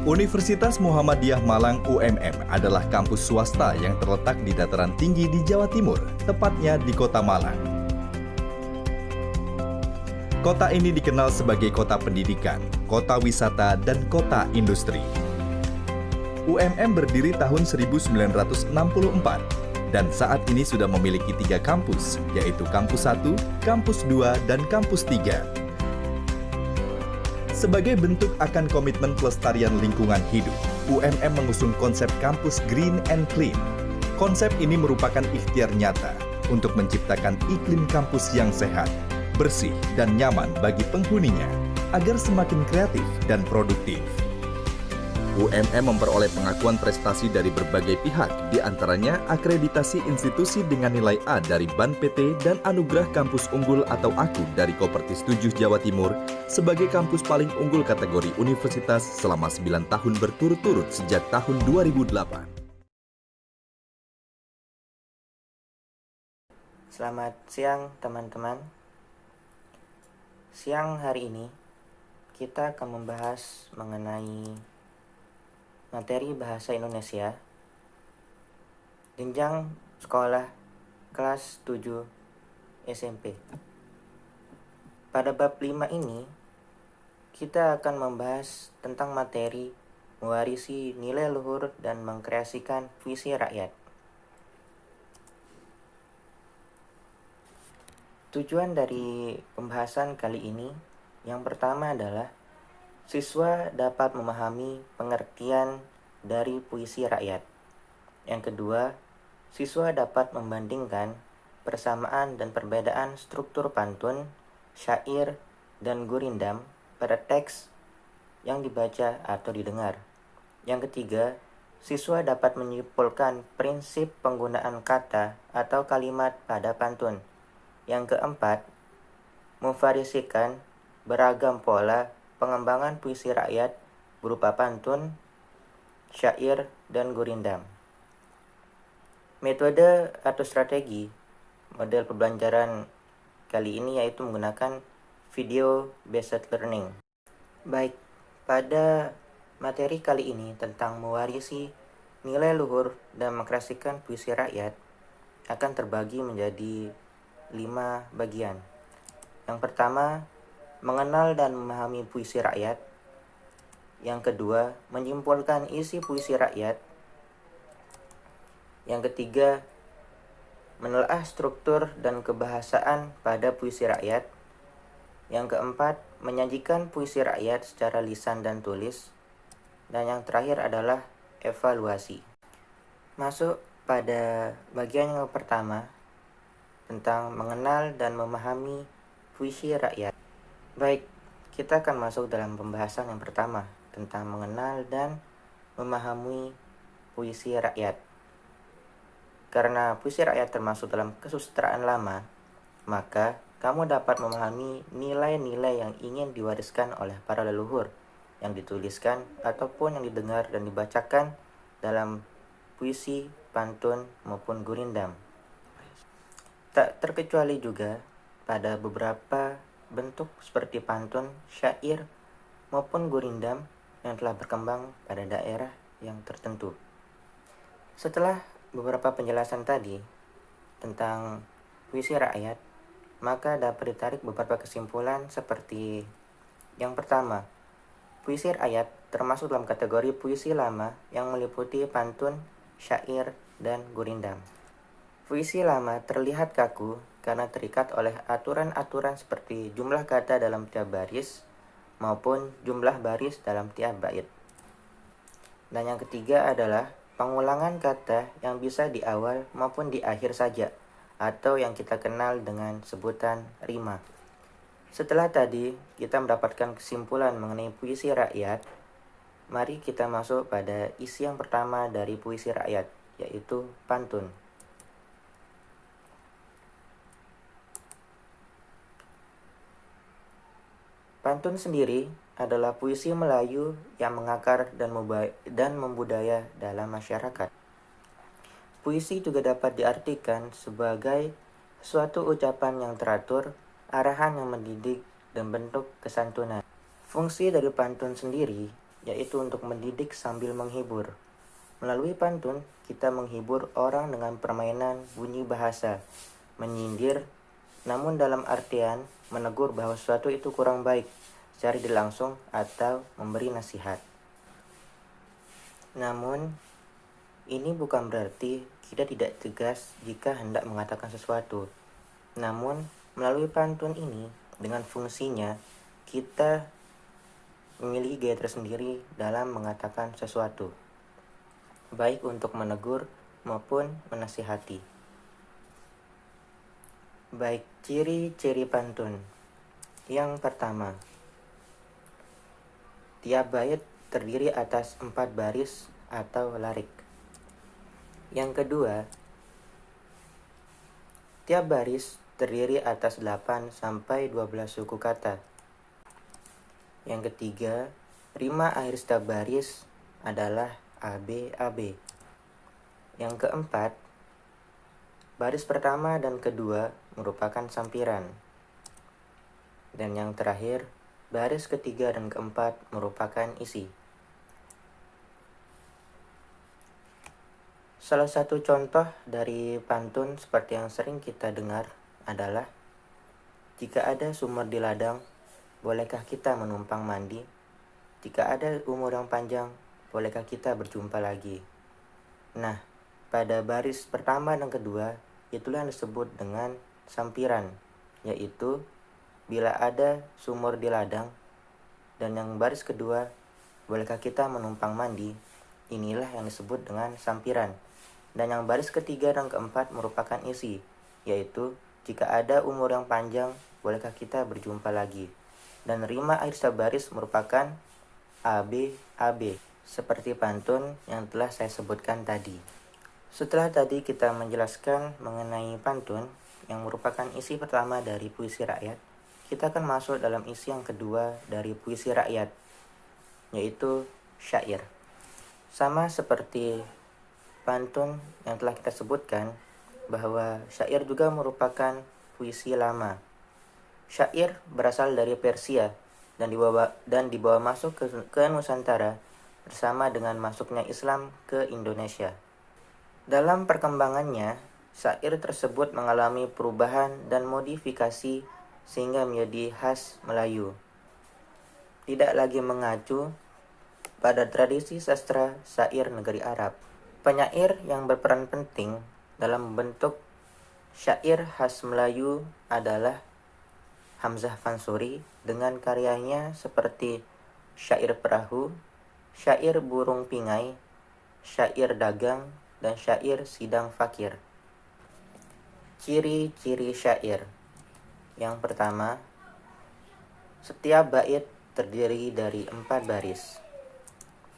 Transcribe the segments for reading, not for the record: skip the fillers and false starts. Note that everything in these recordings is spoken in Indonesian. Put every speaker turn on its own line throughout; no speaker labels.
Universitas Muhammadiyah Malang UMM adalah kampus swasta yang terletak di dataran tinggi di Jawa Timur, tepatnya di Kota Malang. Kota ini dikenal sebagai kota pendidikan, kota wisata, dan kota industri. UMM berdiri tahun 1964 dan saat ini sudah memiliki 3 kampus, yaitu Kampus 1, Kampus 2, dan Kampus 3. Sebagai bentuk akan komitmen pelestarian lingkungan hidup, UMM mengusung konsep kampus Green and Clean. Konsep ini merupakan ikhtiar nyata untuk menciptakan iklim kampus yang sehat, bersih, dan nyaman bagi penghuninya agar semakin kreatif dan produktif. UMM memperoleh pengakuan prestasi dari berbagai pihak, di antaranya akreditasi institusi dengan nilai A dari BAN PT dan Anugerah Kampus Unggul atau AKU dari Kopertis 7 Jawa Timur sebagai kampus paling unggul kategori universitas selama 9 tahun berturut-turut sejak tahun 2008.
Selamat siang teman-teman. Siang hari ini kita akan membahas mengenai materi Bahasa Indonesia jenjang sekolah kelas 7 SMP. Pada bab 5 ini kita akan membahas tentang materi mewarisi nilai luhur dan mengkreasikan visi rakyat. Tujuan dari pembahasan kali ini yang pertama adalah siswa dapat memahami pengertian dari puisi rakyat. Yang kedua, siswa dapat membandingkan persamaan dan perbedaan struktur pantun, syair, dan gurindam pada teks yang dibaca atau didengar. Yang ketiga, siswa dapat menyimpulkan prinsip penggunaan kata atau kalimat pada pantun. Yang keempat, memvariasikan beragam pola pengembangan puisi rakyat berupa pantun, syair, dan gurindam. Metode atau strategi model pembelajaran kali ini yaitu menggunakan video based learning. Baik, pada materi kali ini tentang mewarisi nilai luhur dan mengkreasikan puisi rakyat akan terbagi menjadi 5 bagian. Yang pertama, mengenal dan memahami puisi rakyat. Yang kedua, menyimpulkan isi puisi rakyat. Yang ketiga, menelaah struktur dan kebahasaan pada puisi rakyat. Yang keempat, menyajikan puisi rakyat secara lisan dan tulis. Dan yang terakhir adalah evaluasi. Masuk pada bagian yang pertama tentang mengenal dan memahami puisi rakyat. Baik, kita akan masuk dalam pembahasan yang pertama tentang mengenal dan memahami puisi rakyat. Karena puisi rakyat termasuk dalam kesusastraan lama, maka kamu dapat memahami nilai-nilai yang ingin diwariskan oleh para leluhur yang dituliskan ataupun yang didengar dan dibacakan dalam puisi, pantun, maupun gurindam. Tak terkecuali juga pada beberapa bentuk seperti pantun, syair, maupun gurindam yang telah berkembang pada daerah yang tertentu. Setelah beberapa penjelasan tadi tentang puisi rakyat, maka dapat ditarik beberapa kesimpulan seperti yang pertama, puisi rakyat termasuk dalam kategori puisi lama yang meliputi pantun, syair, dan gurindam. Puisi lama terlihat kaku karena terikat oleh aturan-aturan seperti jumlah kata dalam tiap baris maupun jumlah baris dalam tiap bait. Dan yang ketiga adalah pengulangan kata yang bisa di awal maupun di akhir saja, atau yang kita kenal dengan sebutan rima. Setelah tadi kita mendapatkan kesimpulan mengenai puisi rakyat, mari kita masuk pada isi yang pertama dari puisi rakyat, yaitu pantun. Pantun sendiri adalah puisi Melayu yang mengakar dan membudaya dalam masyarakat. Puisi juga dapat diartikan sebagai suatu ucapan yang teratur, arahan yang mendidik, dan bentuk kesantunan. Fungsi dari pantun sendiri yaitu untuk mendidik sambil menghibur. Melalui pantun, kita menghibur orang dengan permainan bunyi bahasa, menyindir, namun dalam artian menegur bahwa sesuatu itu kurang baik, secara tidak langsung atau memberi nasihat. Namun, ini bukan berarti kita tidak tegas jika hendak mengatakan sesuatu. Namun, melalui pantun ini, dengan fungsinya, kita memiliki gaya tersendiri dalam mengatakan sesuatu, baik untuk menegur maupun menasihati. Baik, ciri-ciri pantun. Yang pertama, tiap bait terdiri atas 4 baris atau larik. Yang kedua, tiap baris terdiri atas 8 sampai 12 suku kata. Yang ketiga, rima akhir setiap baris adalah AB-AB. Yang keempat, baris pertama dan kedua merupakan sampiran. Dan yang terakhir, baris ketiga dan keempat merupakan isi. Salah satu contoh dari pantun seperti yang sering kita dengar adalah, jika ada sumur di ladang, bolehkah kita menumpang mandi? Jika ada umur yang panjang, bolehkah kita berjumpa lagi? Nah, pada baris pertama dan kedua, itulah yang disebut dengan sampiran, yaitu bila ada sumur di ladang, dan yang baris kedua, bolehkah kita menumpang mandi? Inilah yang disebut dengan sampiran. Dan yang baris ketiga dan keempat merupakan isi, yaitu jika ada umur yang panjang, bolehkah kita berjumpa lagi? Dan rima akhir setiap baris merupakan AB-AB, seperti pantun yang telah saya sebutkan tadi. Setelah tadi kita menjelaskan mengenai pantun yang merupakan isi pertama dari puisi rakyat, kita akan masuk dalam isi yang kedua dari puisi rakyat, yaitu syair. Sama seperti pantun yang telah kita sebutkan, bahwa syair juga merupakan puisi lama. Syair berasal dari Persia dan dibawa masuk ke Nusantara bersama dengan masuknya Islam ke Indonesia. Dalam perkembangannya, syair tersebut mengalami perubahan dan modifikasi sehingga menjadi khas Melayu. Tidak lagi mengacu pada tradisi sastra syair negeri Arab. Penyair yang berperan penting dalam membentuk syair khas Melayu adalah Hamzah Fansuri dengan karyanya seperti Syair Perahu, Syair Burung Pingai, Syair Dagang, dan Syair Sidang Fakir. Ciri-ciri syair. Yang pertama, setiap bait terdiri dari 4 baris.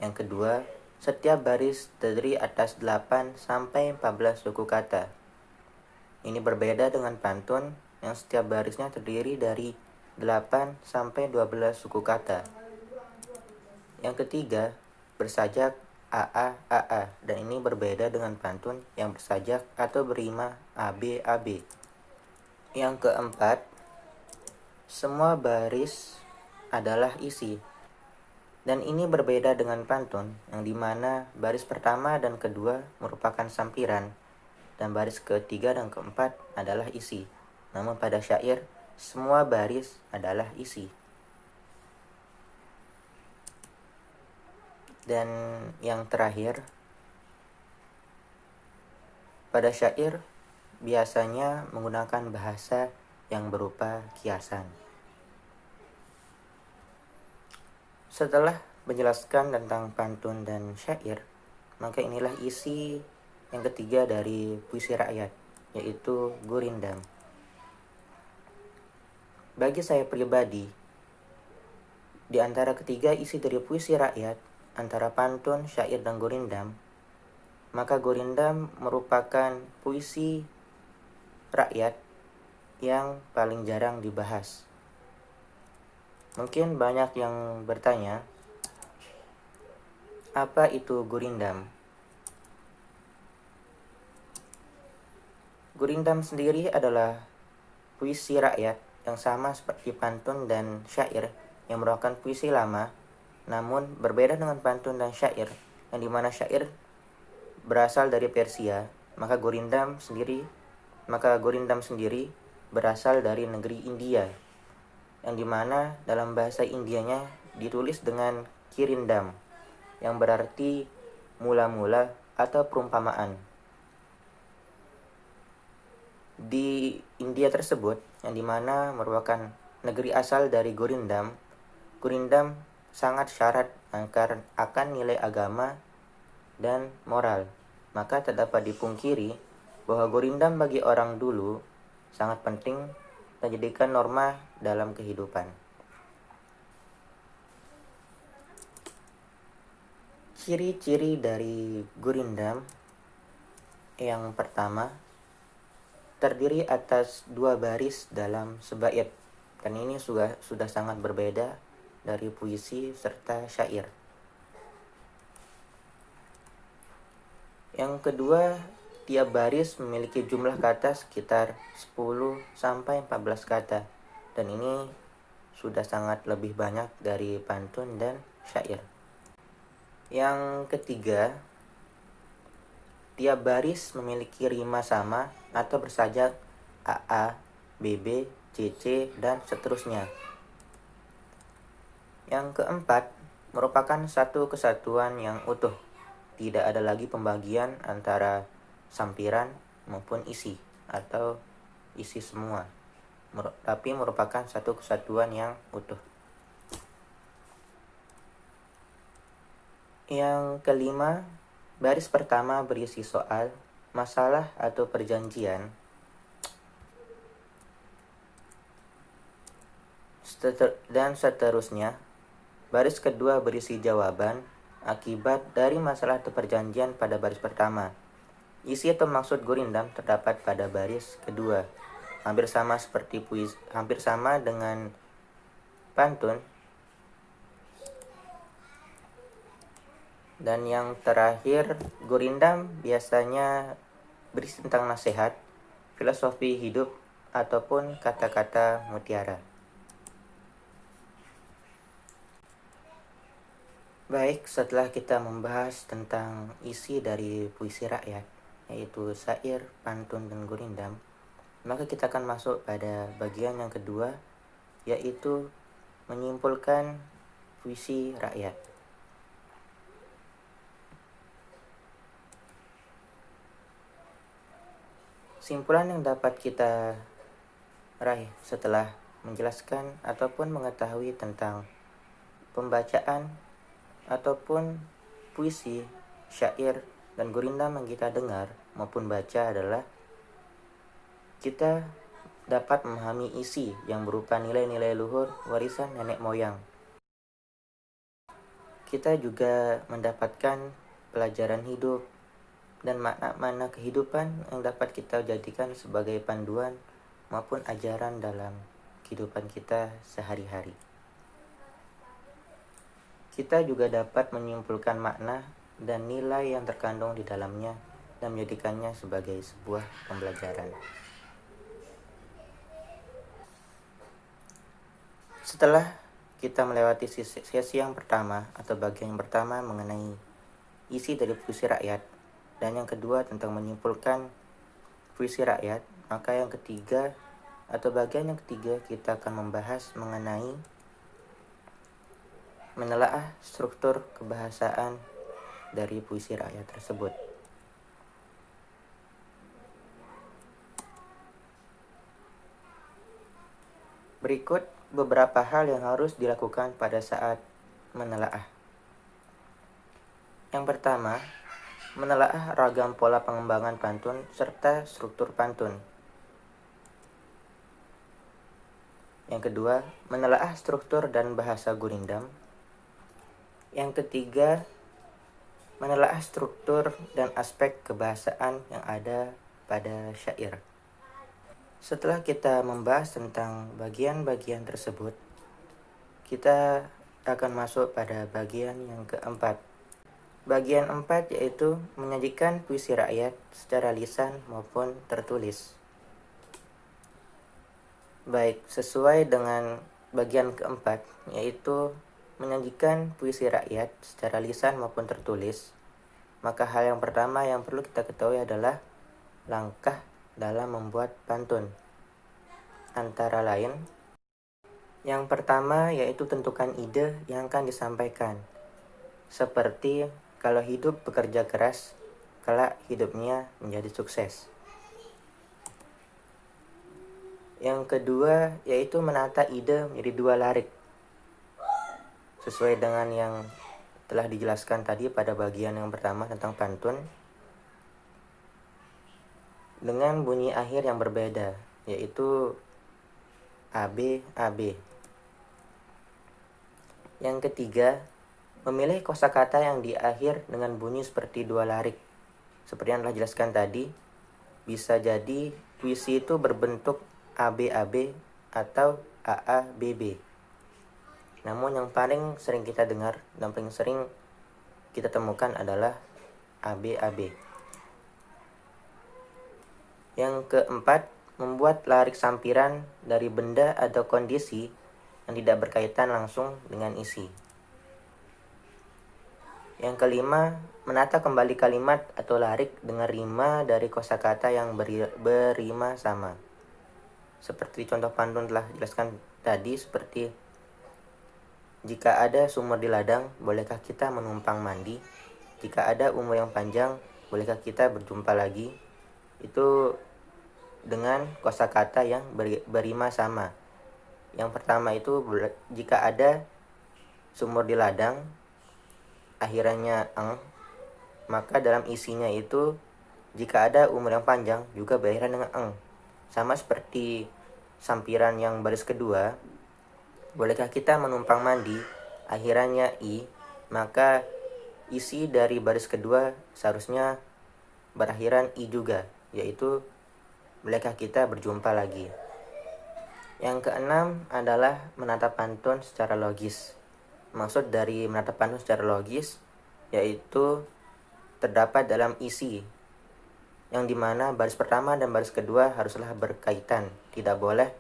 Yang kedua, setiap baris terdiri atas 8 sampai 14 suku kata. Ini berbeda dengan pantun yang setiap barisnya terdiri dari 8 sampai 12 suku kata. Yang ketiga, bersajak AA-AA, dan ini berbeda dengan pantun yang bersajak atau berima AB-AB. Yang keempat, semua baris adalah isi. Dan ini berbeda dengan pantun yang dimana baris pertama dan kedua merupakan sampiran dan baris ketiga dan keempat adalah isi. Namun pada syair, semua baris adalah isi. Dan yang terakhir, pada syair biasanya menggunakan bahasa yang berupa kiasan. Setelah menjelaskan tentang pantun dan syair, maka inilah isi yang ketiga dari puisi rakyat, yaitu gurindam. Bagi saya pribadi, di antara ketiga isi dari puisi rakyat, antara pantun, syair, dan gurindam, maka gurindam merupakan puisi rakyat yang paling jarang dibahas. Mungkin banyak yang bertanya, apa itu gurindam? Gurindam sendiri adalah puisi rakyat yang sama seperti pantun dan syair yang merupakan puisi lama Namun berbeda dengan pantun dan syair, yang dimana syair berasal dari Persia, maka Gurindam sendiri berasal dari negeri India, yang dimana dalam bahasa Indianya ditulis dengan kirindam, yang berarti mula-mula atau perumpamaan. Di India tersebut, yang dimana merupakan negeri asal dari Gurindam, Gurindam sangat syarat akan nilai agama dan moral. Maka tak dapat dipungkiri bahwa Gurindam bagi orang dulu sangat penting dan jadikan norma dalam kehidupan. Ciri-ciri dari Gurindam yang pertama, terdiri atas 2 baris dalam sebait, dan ini sudah sangat berbeda dari puisi serta syair. Yang kedua, tiap baris memiliki jumlah kata sekitar 10-14 kata, dan ini sudah sangat lebih banyak dari pantun dan syair. Yang ketiga, tiap baris memiliki rima sama atau bersajak AA, BB, CC, dan seterusnya. Yang keempat, merupakan satu kesatuan yang utuh. Tidak ada lagi pembagian antara sampiran maupun isi atau isi semua, tapi merupakan satu kesatuan yang utuh. Yang kelima, baris pertama berisi soal, masalah atau perjanjian. Dan seterusnya. Baris kedua berisi jawaban, akibat dari masalah atau perjanjian pada baris pertama. Isi atau maksud Gurindam terdapat pada baris kedua. Hampir sama dengan pantun. Dan yang terakhir, Gurindam biasanya berisi tentang nasihat, filosofi hidup, ataupun kata-kata mutiara. Baik, setelah kita membahas tentang isi dari puisi rakyat, yaitu syair, pantun, dan Gurindam, maka kita akan masuk pada bagian yang kedua, yaitu menyimpulkan puisi rakyat. Simpulan yang dapat kita raih setelah menjelaskan ataupun mengetahui tentang pembacaan ataupun puisi, syair, dan Gurindam yang kita dengar maupun baca adalah kita dapat memahami isi yang berupa nilai-nilai luhur warisan nenek moyang. Kita juga mendapatkan pelajaran hidup dan makna-makna kehidupan yang dapat kita jadikan sebagai panduan maupun ajaran dalam kehidupan kita sehari-hari. Kita juga dapat menyimpulkan makna dan nilai yang terkandung di dalamnya dan menjadikannya sebagai sebuah pembelajaran. Setelah kita melewati sesi yang pertama atau bagian yang pertama mengenai isi dari puisi rakyat, dan yang kedua tentang menyimpulkan puisi rakyat, maka yang ketiga atau bagian yang ketiga kita akan membahas mengenai menelaah struktur kebahasaan dari puisi rakyat tersebut. Berikut beberapa hal yang harus dilakukan pada saat menelaah. Yang pertama, menelaah ragam pola pengembangan pantun serta struktur pantun. Yang kedua, menelaah struktur dan bahasa Gurindam. Yang ketiga, menelaah struktur dan aspek kebahasaan yang ada pada syair. Setelah kita membahas tentang bagian-bagian tersebut, kita akan masuk pada bagian yang keempat. Bagian 4 yaitu menyajikan puisi rakyat secara lisan maupun tertulis. Baik, sesuai dengan bagian keempat, yaitu menyajikan puisi rakyat secara lisan maupun tertulis, maka hal yang pertama yang perlu kita ketahui adalah langkah dalam membuat pantun. Antara lain, yang pertama yaitu tentukan ide yang akan disampaikan. Seperti kalau hidup bekerja keras, kelak hidupnya menjadi sukses. Yang kedua yaitu menata ide menjadi 2 larik. Sesuai dengan yang telah dijelaskan tadi pada bagian yang pertama tentang pantun, dengan bunyi akhir yang berbeda, yaitu AB, AB. Yang ketiga, memilih kosakata yang di akhir dengan bunyi seperti 2 larik. Seperti yang telah dijelaskan tadi, bisa jadi puisi itu berbentuk ABAB atau AABB. Namun yang paling sering kita dengar dan paling sering kita temukan adalah ABAB. Yang keempat, membuat larik sampiran dari benda atau kondisi yang tidak berkaitan langsung dengan isi. Yang kelima, menata kembali kalimat atau larik dengan rima dari kosakata yang berima sama. Seperti contoh pantun telah dijelaskan tadi, seperti jika ada sumur di ladang, bolehkah kita menumpang mandi? Jika ada umur yang panjang, bolehkah kita berjumpa lagi? Itu dengan kosakata yang berima sama. Yang pertama itu, jika ada sumur di ladang, akhirannya eng, maka dalam isinya itu, jika ada umur yang panjang juga berakhiran dengan eng. Sama seperti sampiran yang baris kedua, bolehkah kita menumpang mandi, akhirannya i, maka isi dari baris kedua seharusnya berakhiran i juga, yaitu bolehkah kita berjumpa lagi. Yang keenam adalah menata pantun secara logis. Maksud dari menata pantun secara logis yaitu terdapat dalam isi, yang dimana baris pertama dan baris kedua haruslah berkaitan. Tidak boleh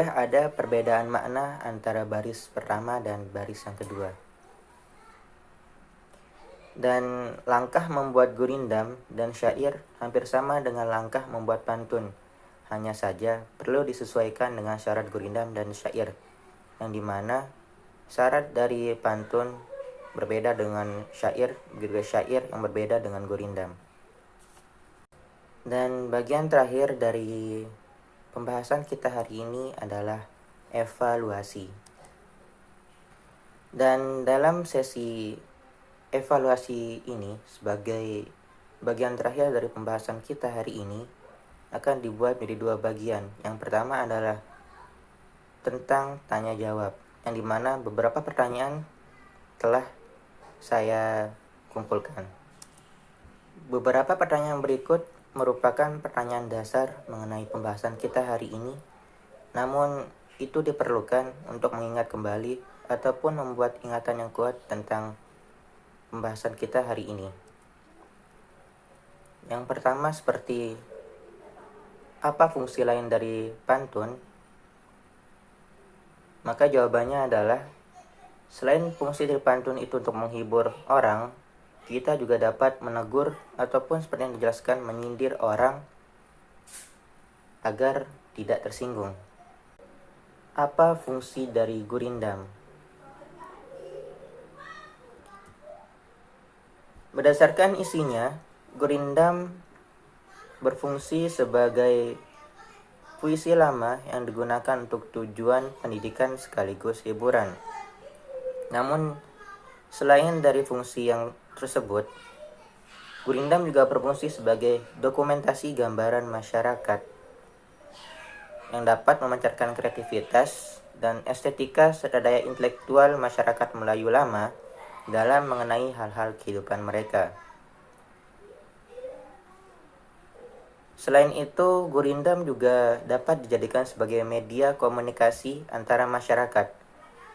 ada perbedaan makna antara baris pertama dan baris yang kedua. Dan langkah membuat gurindam dan syair hampir sama dengan langkah membuat pantun. Hanya saja perlu disesuaikan dengan syarat gurindam dan syair, yang dimana syarat dari pantun berbeda dengan syair, juga syair yang berbeda dengan gurindam. Dan bagian terakhir dari pembahasan kita hari ini adalah evaluasi. Dan dalam sesi evaluasi ini, sebagai bagian terakhir dari pembahasan kita hari ini, akan dibuat menjadi 2 bagian. Yang pertama adalah tentang tanya jawab, yang dimana beberapa pertanyaan telah saya kumpulkan. Beberapa pertanyaan berikut merupakan pertanyaan dasar mengenai pembahasan kita hari ini, namun itu diperlukan untuk mengingat kembali ataupun membuat ingatan yang kuat tentang pembahasan kita hari ini. Yang pertama, seperti apa fungsi lain dari pantun? Maka jawabannya adalah, selain fungsi dari pantun itu untuk menghibur orang, kita juga dapat menegur ataupun seperti yang dijelaskan, menyindir orang agar tidak tersinggung. Apa fungsi dari gurindam? Berdasarkan isinya, gurindam berfungsi sebagai puisi lama yang digunakan untuk tujuan pendidikan sekaligus hiburan. Namun, selain dari fungsi yang tersebut, gurindam juga berfungsi sebagai dokumentasi gambaran masyarakat yang dapat memancarkan kreativitas dan estetika serta daya intelektual masyarakat Melayu lama dalam mengenai hal-hal kehidupan mereka. Selain itu, gurindam juga dapat dijadikan sebagai media komunikasi antara masyarakat,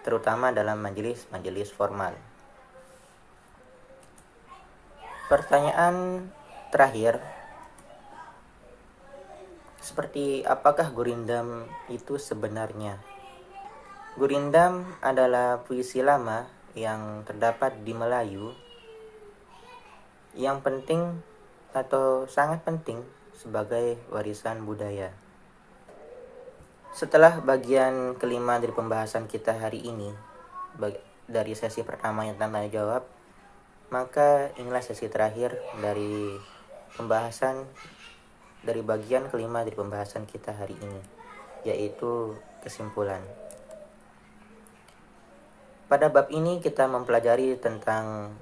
terutama dalam majelis-majelis formal. Pertanyaan terakhir, Seperti apakah gurindam itu sebenarnya? Gurindam adalah puisi lama yang terdapat di Melayu yang penting atau sangat penting sebagai warisan budaya. Setelah bagian kelima dari pembahasan kita hari ini, dari sesi pertama yang tanya jawab, maka inilah sesi terakhir dari pembahasan dari bagian kelima dari pembahasan kita hari ini, yaitu kesimpulan. Pada bab ini kita mempelajari tentang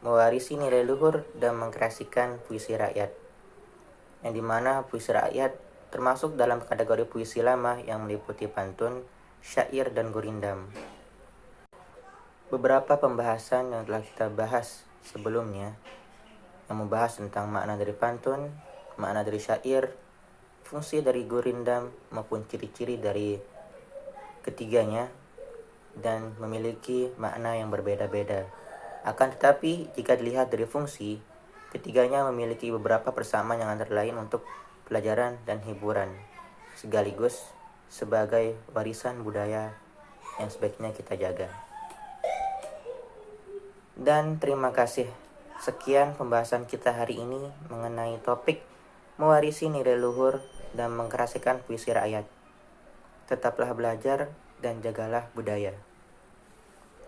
mewarisi nilai luhur dan mengkreasikan puisi rakyat, yang dimana puisi rakyat termasuk dalam kategori puisi lama yang meliputi pantun, syair, dan gurindam. Beberapa pembahasan yang telah kita bahas sebelumnya, yang membahas tentang makna dari pantun, makna dari syair, fungsi dari gurindam, maupun ciri-ciri dari ketiganya, dan memiliki makna yang berbeda-beda. Akan tetapi, jika dilihat dari fungsi, ketiganya memiliki beberapa persamaan yang antara lain untuk pelajaran dan hiburan, sekaligus sebagai warisan budaya yang sebaiknya kita jaga. Dan terima kasih. Sekian pembahasan kita hari ini mengenai topik mewarisi nilai luhur dan mengkreasikan puisi rakyat. Tetaplah belajar dan jagalah budaya.